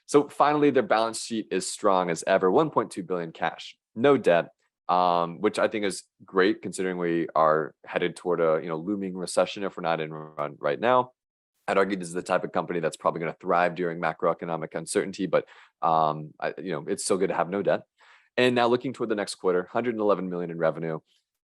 So finally, their balance sheet is strong as ever, 1.2 billion cash, no debt, which I think is great considering we are headed toward a looming recession if we're not in one right now. I'd argue this is the type of company that's probably going to thrive during macroeconomic uncertainty, but it's still good to have no debt. And now looking toward the next quarter, 111 million in revenue.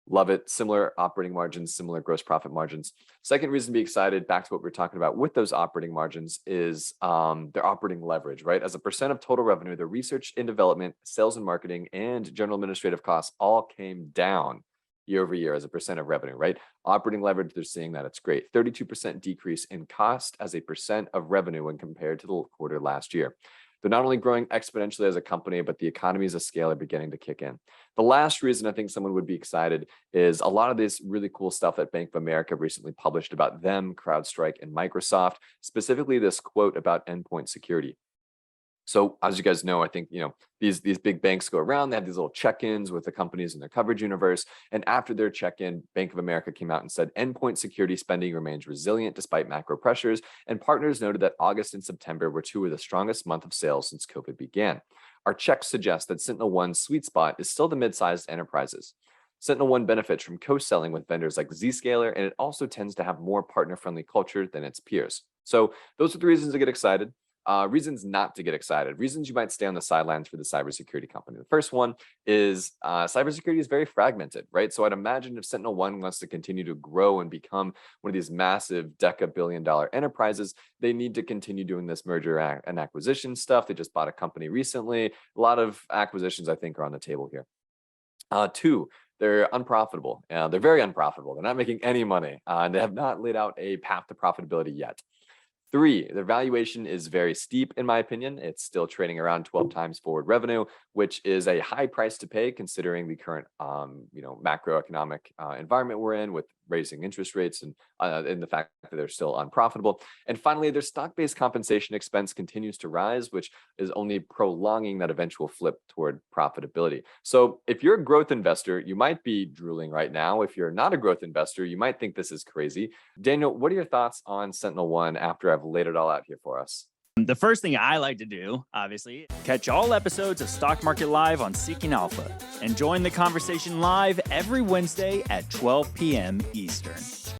Love it. Similar operating margins, similar gross profit margins. Second reason to be excited, back to what we are talking about with those operating margins, is their operating leverage, right? As a percent of total revenue, the research and development, sales and marketing, and general administrative costs all came down year over year as a percent of revenue, right? Operating leverage, they're seeing that. It's great. 32% decrease in cost as a percent of revenue when compared to the quarter last year. They're not only growing exponentially as a company, but the economies of scale are beginning to kick in. The last reason I think someone would be excited is a lot of this really cool stuff that Bank of America recently published about them, CrowdStrike, and Microsoft, specifically this quote about endpoint security. So as you guys know, I think, these big banks go around, they have these little check-ins with the companies in their coverage universe. And after their check-in, Bank of America came out and said endpoint security spending remains resilient despite macro pressures. And partners noted that August and September were two of the strongest months of sales since COVID began. Our checks suggest that SentinelOne's sweet spot is still the mid-sized enterprises. SentinelOne benefits from co-selling with vendors like Zscaler, and it also tends to have more partner-friendly culture than its peers. So those are the reasons to get excited. Reasons not to get excited, reasons you might stay on the sidelines for the cybersecurity company. The first one is cybersecurity is very fragmented, right? So I'd imagine if SentinelOne wants to continue to grow and become one of these massive deca-billion-dollar enterprises, they need to continue doing this merger and acquisition stuff. They just bought a company recently. A lot of acquisitions, I think, are on the table here. Two, they're unprofitable. They're very unprofitable. They're not making any money, and they have not laid out a path to profitability yet. Three, their valuation is very steep, in my opinion. It's still trading around 12 times forward revenue, which is a high price to pay considering the current, macroeconomic environment we're in with raising interest rates and the fact that they're still unprofitable. And finally, their stock-based compensation expense continues to rise, which is only prolonging that eventual flip toward profitability. So if you're a growth investor, you might be drooling right now. If you're not a growth investor, you might think this is crazy. Daniel, what are your thoughts on SentinelOne after I've laid it all out here for us? The first thing I like to do, obviously, catch all episodes of Stock Market Live on Seeking Alpha and join the conversation live every Wednesday at 12 p.m. Eastern.